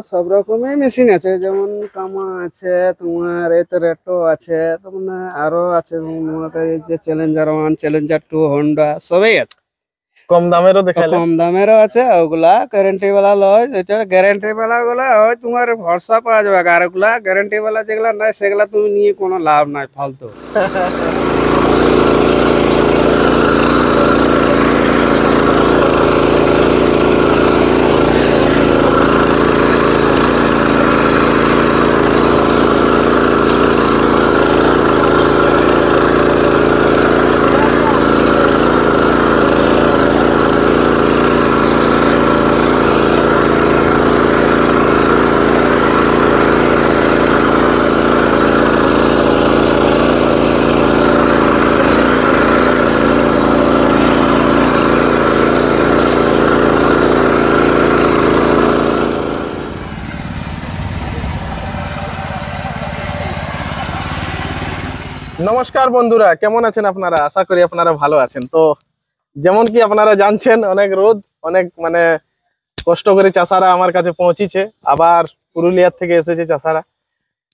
সব রকমের মেশিন আছে, যেমন কামা আছে, তোমার এতে রেটো আছে, তোমার আরো আছে, তোমার এই যে চ্যালেঞ্জার 1, চ্যালেঞ্জার 2, হোন্ডা সবই আছে। কম দামেরও দেখাইলে। কম দামেরও আছে, ওগুলা গ্যারান্টি বালা লয়। এটা গ্যারান্টি বালা গুলা হয় তোমার ভরসা পাওয়া যাবে, আর ওগুলা গ্যারান্টি বালা যেগুলা নাই সেগুলা তুমি নিয়ে কোনো লাভ নাই, ফালতু। নমস্কার বন্ধুরা, কেমন আছেন আপনারা? আশা করি আপনারা ভালো আছেন। তো যেমন কি আপনারা জানছেন, অনেক রোদ, অনেক কষ্ট করে চাষারা আমার কাছে পৌঁছেছে। আবার পুরুলিয়ার থেকে এসেছে চাষারা।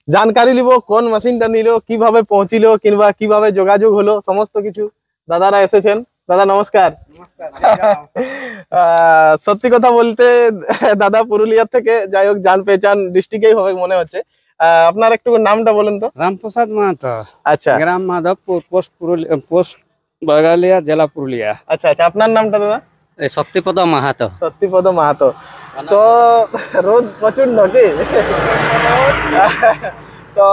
জানকারি নিব কোন মেশিনটা নিল, কিভাবে পৌঁছিল, কিংবা কিভাবে যোগাযোগ হলো, সমস্ত কিছু দাদারা এসেছেন। দাদা নমস্কার। সত্যি কথা বলতে দাদা পুরুলিয়ার থেকে, যাই হোক জান পেহচান ডিস্ট্রিক্টেই হবে মনে হচ্ছে। আপনার একটু নামটা বলুন তো। রামপ্রসাদ মাহাতো, আচ্ছা গ্রাম মাধবপুর, পোস্ট পুরুলিয়া, পোস্ট বাগালিয়া, জেলা পুরুলিয়া। আচ্ছা আচ্ছা, আপনার নামটা দাদা? শক্তিপদ মাহাতো। সত্যিপদ মাহাতো। তো রোদ প্রচন্ড কি? তো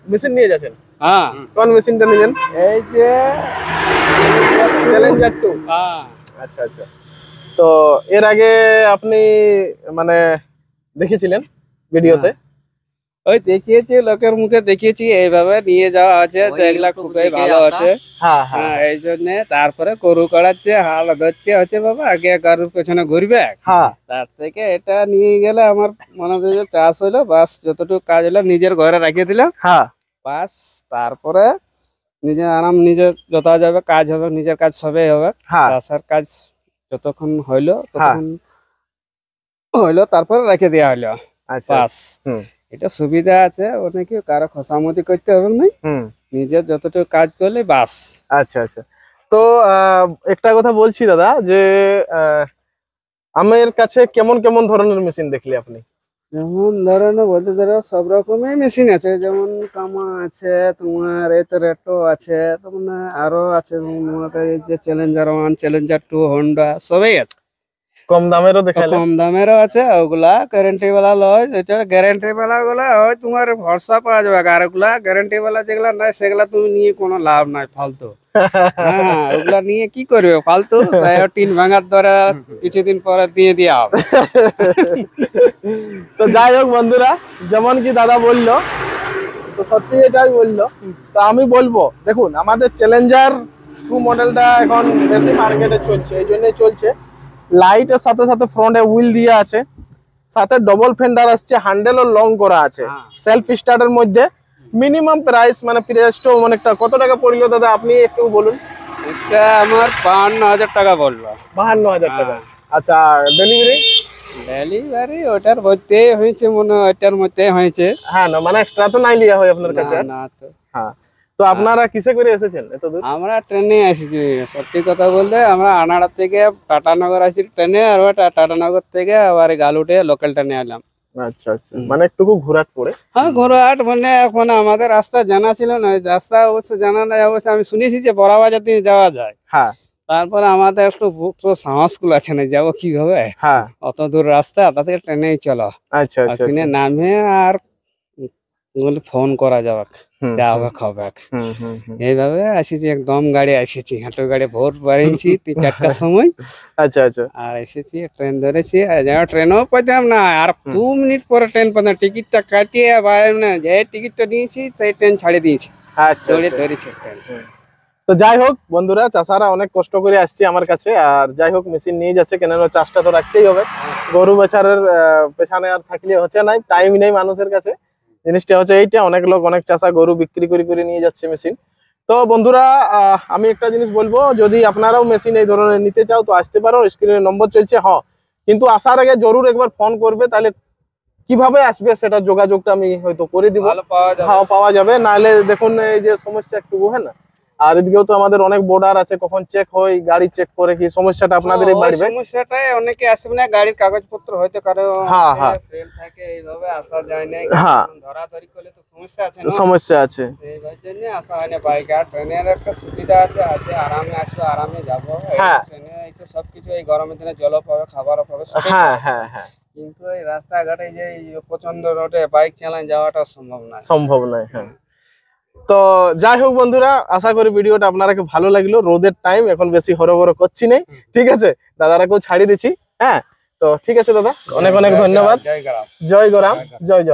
মেশিন নিয়ে যাচ্ছেন? হ্যাঁ, কোন মেশিনটা নিলেন? এই যে চ্যালেঞ্জার 2। হ্যাঁ, আচ্ছা আচ্ছা। তো এর আগে আপনি দেখেছিলেন ভিডিওতে? ওই দেখিয়েছি, লোকের মুখে দেখিয়েছি, এইভাবে নিয়ে যাওয়া আছে, যেগুলা খুবই ভালো আছে। হ্যাঁ হ্যাঁ হ্যাঁ, এই জন্য তারপরে গরু কাড়াচ্ছে, হাল ধরছে, হচ্ছে বাবা আগে গরুর পেছনে ঘুরবে। হ্যাঁ। তার থেকে এটা নিয়ে গেলে আমার মনে হয় যে চাষ হইলো, বাস যতটুকু কাজ হলো নিজের ঘরে রেখে দিলাম, হ্যাঁ বাস। তারপরে নিজের আরাম, নিজের যত যাবে কাজ হবে, নিজের কাজ সবই হবে। হ্যাঁ চাষের কাজ যতক্ষণ হইলো হ্যাঁ। ততক্ষণ হইলো, তারপরে রেখে দেওয়া হইলো, আচ্ছা বাস। হুম এটা সুবিধা আছে, অনেকে কারো খসামতি করতে হবে না, হুম। নিজের যতটুকু কাজ করলে বাস। আচ্ছা আচ্ছা। তো একটা কথা বলছি দাদা, যে আমার কাছে কেমন কেমন ধরনের মেশিন দেখলি আপনি? যেমন ধরো বলতে ধরো সব রকমের মেশিন আছে, যেমন কামা আছে, তোমার এতে রেটো আছে, তোমার আরো আছে, তোমার এই যে চ্যালেঞ্জার 1, চ্যালেঞ্জার 2, হোন্ডা সবই আছে। কম দামেরও দেখাইলে। কম দামেরও আছে, ওগুলা গ্যারান্টি বালা লয়। এটা গ্যারান্টি বালা গুলা হয় তোমার ভরসা পাওয়া যাবে, আর ওগুলা গ্যারান্টি বালা যেগুলা নাই সেগুলা তুমি নিয়ে কোনো লাভ নাই, ফালতু। হ্যাঁ, ওগুলা নিয়ে কি করবে, ফালতু টিন ভাঙার দ্বারা কিছুদিন পরে দিয়ে দেওয়া হবে। তো যাই হোক বন্ধুরা, যেমন কি দাদা বললো, তো সত্যি এটাই বললো। তো আমি বলবো, দেখুন আমাদের চ্যালেঞ্জার 2 মডেলটা এখন বেশি মার্কেটে চলছে, এই জন্যই চলছে। লাইটের সাথে সাথে ফ্রন্টে হুইল দিয়ে আছে, সাথে ডবল ফেন্ডার আসছে, হ্যান্ডেলও লং করা আছে, সেলফ স্টার্টের মধ্যে। মিনিমাম প্রাইস প্রাইসটা অনেকটা কত টাকা পড়লো দাদা, আপনি একটু বলুন। এটা আমার 52,000 টাকা বললো। 52,000 টাকা। আচ্ছা, ডেলিভারি? ডেলিভারি ওটার মধ্যে হয়েছে, মনে হয় ওটার মধ্যে হয়েছে। হ্যাঁ, না এক্সট্রা তো নাই লিয়া হয় আপনার কাছে? না তো। হ্যাঁ। তো আপনারা কিসে করে এসেছেন এত দূর? আমরা ট্রেনে আসিছি, সত্যি কথা বলতে আমরা আনাড়া থেকে টাটানগর আসি ট্রেনে, আর ওটা টাটানগর থেকে আবার গালুটে লোকাল ট্রেনে এলাম। আচ্ছা আচ্ছা, একটু ঘোরাট পড়ে। হ্যাঁ, ঘোরাহাট এখন আমাদের রাস্তা জানা ছিল না, রাস্তা অবশ্য জানা নাই, অবশ্য আমি শুনেছি যে বড়াবাজার দিয়ে যাওয়া যায়। হ্যাঁ। তারপরে আমাদের একটু সাহস গুলো আছে না, যাবো কিভাবে, হ্যাঁ। অত দূর রাস্তা, তাতে ট্রেনেই চলো। আচ্ছা আচ্ছা। ওখানে নামে আর ফোন করা যাবে, যাবে খাবে। এইভাবে আসিছি, একদম গাড়ি আসিছি, হাঁটো গাড়ি ভোর বাড়িয়েছি 4টার সময়। আচ্ছা আচ্ছা। আর এসেছি, ট্রেন ধরেছি, ট্রেনও পেতাম না, আর 2 মিনিট পরে ট্রেন পেতাম। টিকিটটা কাটিয়ে যে টিকিটটা নিয়েছি সেই ট্রেন ছাড়ে দিয়েছি। আচ্ছা, ধরেছি ট্রেন। তো যাই হোক বন্ধুরা, চাষারা অনেক কষ্ট করে আসছে আমার কাছে, আর যাই হোক মেশিন নিয়ে যাচ্ছে, কেননা চাষটা তো রাখতেই হবে। গরু বেচারের পেছনে আর থাকলে হচ্ছে না, টাইম নেই মানুষের কাছে। জিনিসটা হচ্ছে এইটা, অনেক লোক অনেক চাষা গরু বিক্রি করে নিয়ে যাচ্ছে মেশিন। তো বন্ধুরা, আমি একটা জিনিস বলবো, যদি আপনারাও মেশিন এই ধরনের নিতে চাও তো আসতে পারো, স্ক্রিনে নম্বর চলছে। হ্যাঁ, কিন্তু আসার আগে জরুর একবার ফোন করবে, তাহলে কিভাবে আসবে সেটা যোগাযোগটা আমি হয়তো করে দিব। ভালো পাওয়া যাবে। হ্যাঁ পাওয়া যাবে, নাহলে দেখুন এই যে সমস্যা একটু, হ্যাঁ না, আর এদিকেও তো আমাদের অনেক বর্ডার আছে, কখন চেক হয়, গাড়ি চেক করে কি সমস্যাটা আপনাদেরই ওই বাড়বে। সমস্যাটাই অনেকে আসবে না, গাড়ির কাগজপত্র হয়তো কারো হ্যাঁ, হ্যাঁ। ফেল থাকে, এইভাবে আসা যায় না। হ্যাঁ। ধরাধরি করলে তো সমস্যা আছে না, সমস্যা আছে। এই জন্য আসা হয় না বাইক। আর ট্রেনের একটা সুবিধা আছে, আরামে আসবে, আরামে যাবো। হ্যাঁ। ট্রেনে এই তো সবকিছু, এই গরমের দিনে জলও পাবে, খাবারও পাবে, সবই হ্যাঁ, পাবে। হ্যাঁ, হ্যাঁ, কিন্তু এই রাস্তাঘাটে যে এই প্রচন্ড রোডে বাইক চালায় যাওয়াটা সম্ভব না। সম্ভব নয়। হ্যাঁ, তো যাই হোক বন্ধুরা, আশা করি ভিডিওটা আপনারাকে ভালো লাগলো। রোদের টাইম এখন, বেশি হরবর করছি নেই, ঠিক আছে, দাদারাকেও ছাড়ি দিচ্ছি। হ্যাঁ, তো ঠিক আছে দাদা, অনেক অনেক ধন্যবাদ। জয় গ্রাম। জয় গরাম, জয় জয়।